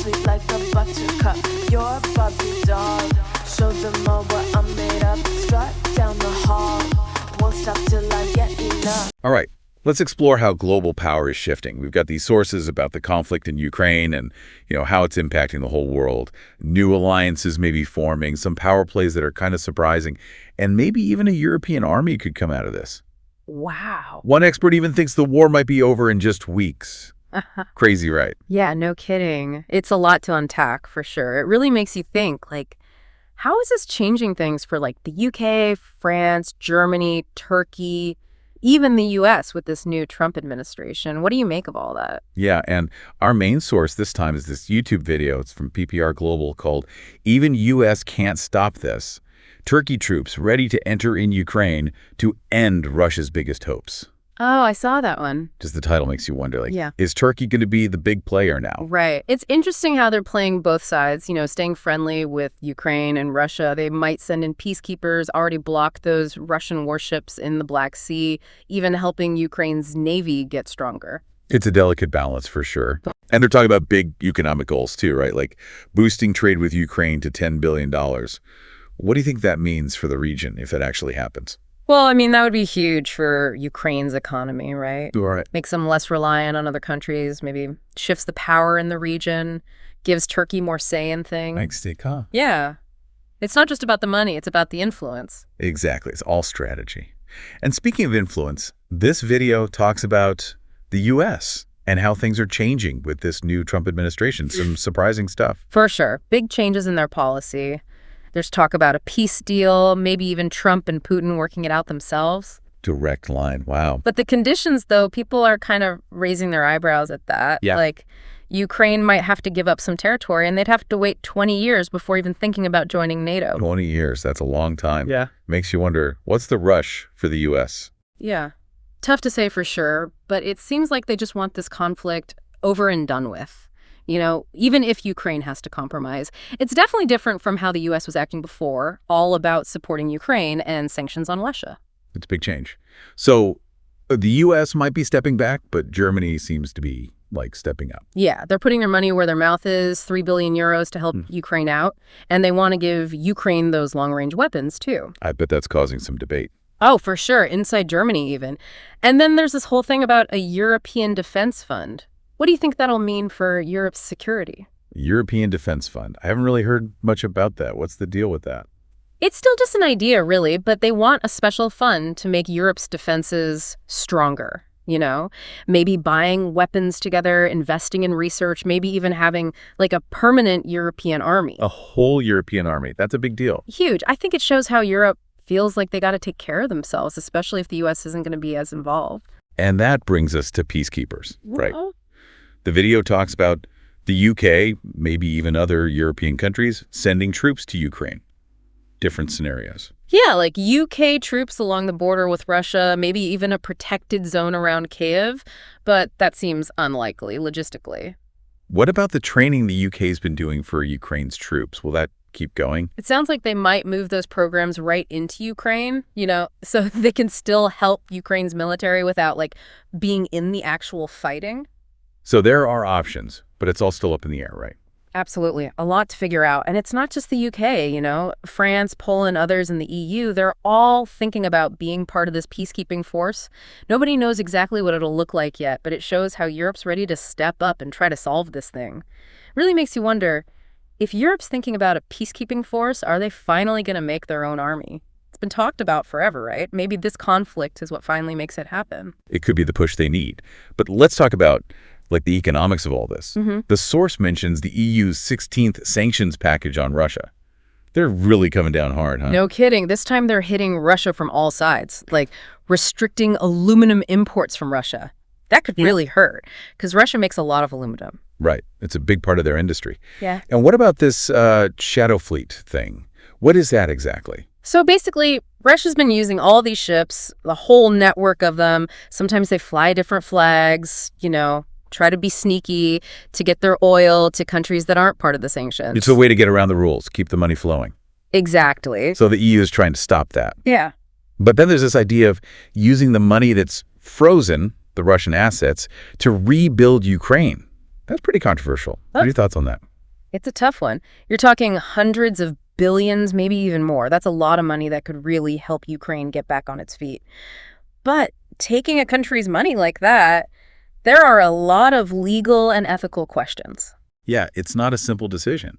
sweet like a buttercup. You're a Barbie doll. Show them all what I'm made of. Strut down the hall. Won't stop till I get enough. All right, let's explore how global power is shifting. We've got these sources about the conflict in Ukraine and, how it's impacting the whole world. New alliances may be forming, some power plays that are kind of surprising, and maybe even a European army could come out of this. Wow. One expert even thinks the war might be over in just weeks. Crazy, right? Yeah, no kidding. It's a lot to unpack, for sure. It really makes you think, how is this changing things for, the UK, France, Germany, Turkey, even the U.S. with this new Trump administration? What do you make of all that? Yeah, and our main source this time is this YouTube video. It's from PPR Global called "Even U.S. Can't Stop This. Turkey Troops Ready to Enter in Ukraine to End Russia's Biggest Hopes." Oh, I saw that one. Just the title makes you wonder, Yeah. Is Turkey going to be the big player now? Right. It's interesting how they're playing both sides, staying friendly with Ukraine and Russia. They might send in peacekeepers, already blocked those Russian warships in the Black Sea, even helping Ukraine's Navy get stronger. It's a delicate balance for sure. And they're talking about big economic goals too, right? Like boosting trade with Ukraine to $10 billion. What do you think that means for the region if it actually happens? Well, I mean, that would be huge for Ukraine's economy, right? All right. Makes them less reliant on other countries, maybe shifts the power in the region, gives Turkey more say in things. Thanks, huh? Yeah. It's not just about the money, it's about the influence. Exactly. It's all strategy. And speaking of influence, this video talks about the U.S. and how things are changing with this new Trump administration. Some surprising stuff. For sure. Big changes in their policy. There's talk about a peace deal, maybe even Trump and Putin working it out themselves. Direct line. Wow. But the conditions, though, people are kind of raising their eyebrows at that. Yeah. Ukraine might have to give up some territory, and they'd have to wait 20 years before even thinking about joining NATO. 20 years. That's a long time. Yeah. Makes you wonder, what's the rush for the U.S.? Yeah. Tough to say for sure, but it seems like they just want this conflict over and done with. Even if Ukraine has to compromise. It's definitely different from how the U.S. was acting before, all about supporting Ukraine and sanctions on Russia. It's a big change. So the U.S. might be stepping back, but Germany seems to be, stepping up. Yeah, they're putting their money where their mouth is, 3 billion euros to help Ukraine out, and they want to give Ukraine those long-range weapons, too. I bet that's causing some debate. Oh, for sure, inside Germany even. And then there's this whole thing about a European defense fund. What do you think that'll mean for Europe's security? European Defense Fund. I haven't really heard much about that. What's the deal with that? It's still just an idea, really, but they want a special fund to make Europe's defenses stronger, Maybe buying weapons together, investing in research, maybe even having, a permanent European army. A whole European army. That's a big deal. Huge. I think it shows how Europe feels like they got to take care of themselves, especially if the U.S. isn't going to be as involved. And that brings us to peacekeepers, right? Well, The video talks about the UK, maybe even other European countries, sending troops to Ukraine. Different scenarios. yeah, UK troops along the border with Russia, maybe even a protected zone around Kyiv, but that seems unlikely logistically. What about the training the UK's been doing for Ukraine's troops? Will that keep going? It sounds like they might move those programs right into Ukraine, so they can still help Ukraine's military without, being in the actual fighting. So there are options, but it's all still up in the air, right? Absolutely. A lot to figure out. And it's not just the UK, France, Poland, others in the EU, they're all thinking about being part of this peacekeeping force. Nobody knows exactly what it'll look like yet, but it shows how Europe's ready to step up and try to solve this thing. Really makes you wonder, if Europe's thinking about a peacekeeping force, are they finally going to make their own army? It's been talked about forever, right? Maybe this conflict is what finally makes it happen. It could be the push they need. But let's talk about the economics of all this. The source mentions the EU's 16th sanctions package on Russia. They're really coming down hard, huh? No kidding. This time they're hitting Russia from all sides, restricting aluminum imports from Russia. That could really hurt, because Russia makes a lot of aluminum. Right. It's a big part of their industry. Yeah. And what about this shadow fleet thing? What is that exactly? So basically, Russia's been using all these ships, the whole network of them. Sometimes they fly different flags, try to be sneaky to get their oil to countries that aren't part of the sanctions. It's a way to get around the rules, keep the money flowing. Exactly. So the EU is trying to stop that. Yeah. But then there's this idea of using the money that's frozen, the Russian assets, to rebuild Ukraine. That's pretty controversial. What are your thoughts on that? It's a tough one. You're talking hundreds of billions, maybe even more. That's a lot of money that could really help Ukraine get back on its feet. But taking a country's money like that, there are a lot of legal and ethical questions. Yeah, it's not a simple decision.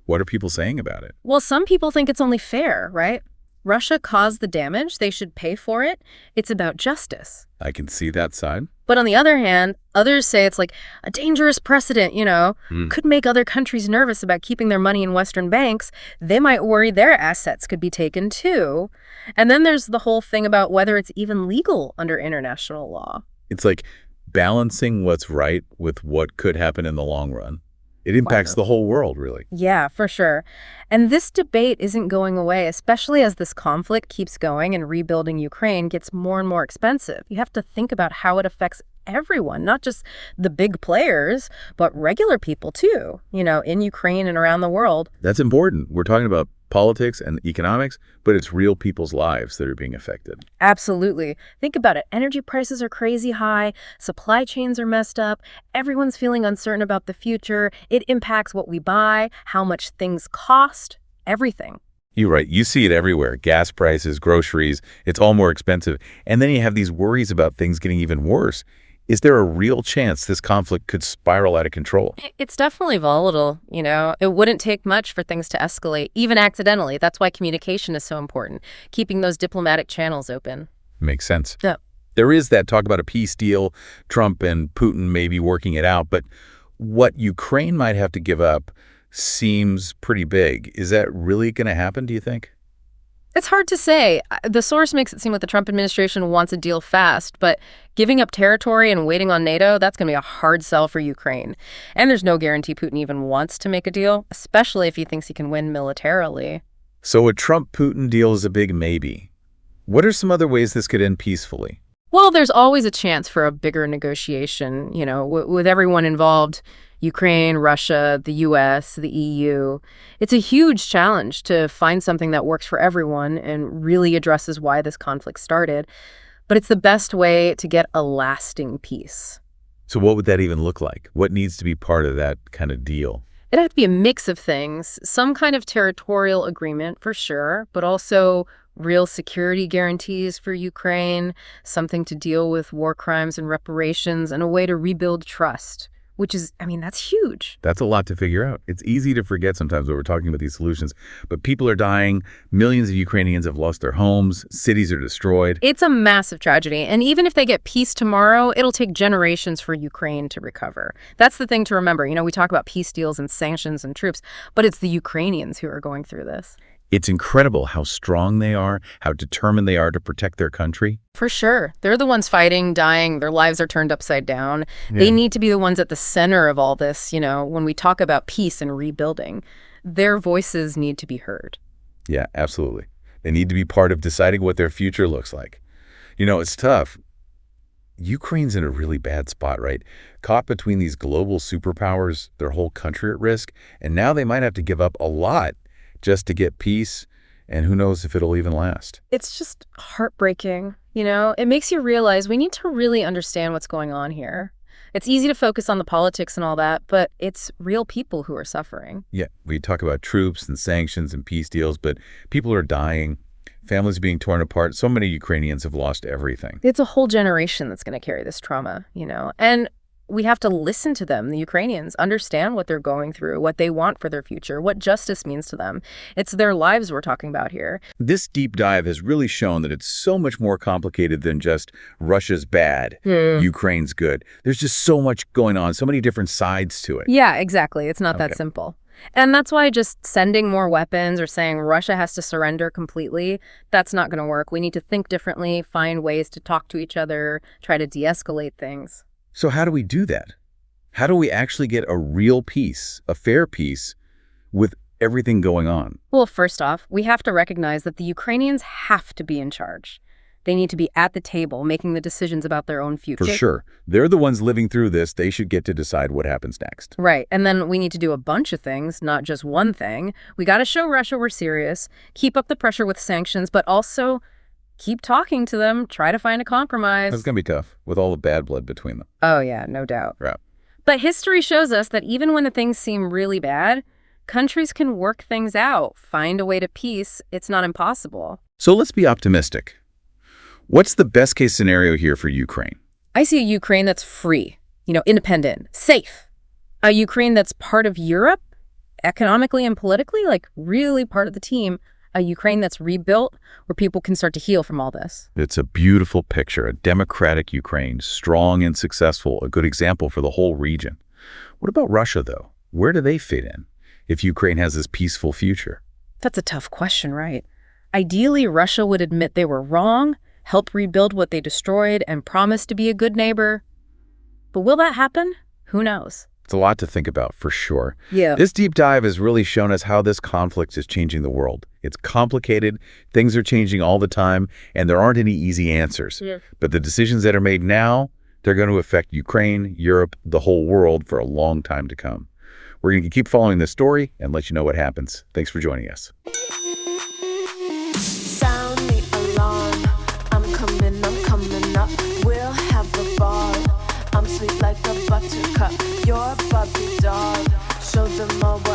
What are people saying about it? Well, some people think it's only fair, right? Russia caused the damage. They should pay for it. It's about justice. I can see that side. But on the other hand, others say it's like a dangerous precedent, could make other countries nervous about keeping their money in Western banks. They might worry their assets could be taken too. And then there's the whole thing about whether it's even legal under international law. It's like balancing what's right with what could happen in the long run. It impacts the whole world, really. Yeah, for sure. And this debate isn't going away, especially as this conflict keeps going and rebuilding Ukraine gets more and more expensive. You have to think about how it affects everyone, not just the big players, but regular people too, in Ukraine and around the world. That's important. We're talking about politics and economics, but it's real people's lives that are being affected. Absolutely. Think about it. Energy prices are crazy high. Supply chains are messed up. Everyone's feeling uncertain about the future. It impacts what we buy, how much things cost, everything. You're right. You see it everywhere. Gas prices, groceries, it's all more expensive. And then you have these worries about things getting even worse. Is there a real chance this conflict could spiral out of control? It's definitely volatile, It wouldn't take much for things to escalate, even accidentally. That's why communication is so important, keeping those diplomatic channels open. Makes sense. Yeah. There is that talk about a peace deal, Trump and Putin may be working it out, but what Ukraine might have to give up seems pretty big. Is that really going to happen, do you think? It's hard to say. The source makes it seem like the Trump administration wants a deal fast, but giving up territory and waiting on NATO, that's going to be a hard sell for Ukraine. And there's no guarantee Putin even wants to make a deal, especially if he thinks he can win militarily. So a Trump-Putin deal is a big maybe. What are some other ways this could end peacefully? Well, there's always a chance for a bigger negotiation, with everyone involved. Ukraine, Russia, the U.S., the EU. It's a huge challenge to find something that works for everyone and really addresses why this conflict started. But it's the best way to get a lasting peace. So what would that even look like? What needs to be part of that kind of deal? It'd have to be a mix of things, some kind of territorial agreement for sure, but also real security guarantees for Ukraine, something to deal with war crimes and reparations, and a way to rebuild trust. Which is, that's huge. That's a lot to figure out. It's easy to forget sometimes when we're talking about these solutions, but people are dying. Millions of Ukrainians have lost their homes. Cities are destroyed. It's a massive tragedy. And even if they get peace tomorrow, it'll take generations for Ukraine to recover. That's the thing to remember. We talk about peace deals and sanctions and troops, but it's the Ukrainians who are going through this. It's incredible how strong they are, how determined they are to protect their country. For sure. They're the ones fighting, dying. Their lives are turned upside down. Yeah. They need to be the ones at the center of all this, when we talk about peace and rebuilding. Their voices need to be heard. Yeah, absolutely. They need to be part of deciding what their future looks like. It's tough. Ukraine's in a really bad spot, right? Caught between these global superpowers, their whole country at risk, and now they might have to give up a lot just to get peace, and who knows if it'll even last. It's just heartbreaking, It makes you realize we need to really understand what's going on here. It's easy to focus on the politics and all that, but it's real people who are suffering. Yeah, we talk about troops and sanctions and peace deals, but people are dying, families being torn apart. So many Ukrainians have lost everything. It's a whole generation that's going to carry this trauma, and we have to listen to them, the Ukrainians, understand what they're going through, what they want for their future, what justice means to them. It's their lives we're talking about here. This deep dive has really shown that it's so much more complicated than just Russia's bad, Ukraine's good. There's just so much going on, so many different sides to it. Yeah, exactly. It's not that simple. And that's why just sending more weapons or saying Russia has to surrender completely, that's not going to work. We need to think differently, find ways to talk to each other, try to de-escalate things. So how do we do that? How do we actually get a real peace, a fair peace, with everything going on? Well, first off, we have to recognize that the Ukrainians have to be in charge. They need to be at the table, making the decisions about their own future. For sure. They're the ones living through this. They should get to decide what happens next. Right. And then we need to do a bunch of things, not just one thing. We got to show Russia we're serious, keep up the pressure with sanctions, but also keep talking to them, try to find a compromise. That's going to be tough with all the bad blood between them. Oh, yeah, no doubt. Right. But history shows us that even when the things seem really bad, countries can work things out, find a way to peace. It's not impossible. So let's be optimistic. What's the best case scenario here for Ukraine? I see a Ukraine that's free, independent, safe. A Ukraine that's part of Europe, economically and politically, like really part of the team. A Ukraine that's rebuilt, where people can start to heal from all this. It's a beautiful picture, a democratic Ukraine, strong and successful, a good example for the whole region. What about Russia, though? Where do they fit in if Ukraine has this peaceful future? That's a tough question, right? Ideally, Russia would admit they were wrong, help rebuild what they destroyed, and promise to be a good neighbor. But will that happen? Who knows? It's a lot to think about, for sure. Yeah. This deep dive has really shown us how this conflict is changing the world. It's complicated, things are changing all the time, and there aren't any easy answers. Yeah. But the decisions that are made now, they're going to affect Ukraine, Europe, the whole world for a long time to come. We're going to keep following this story and let you know what happens. Thanks for joining us. Sound the alarm. I'm coming up. We'll have a ball. I'm sweet like a buttercup. You're a puppy dog. Show them all what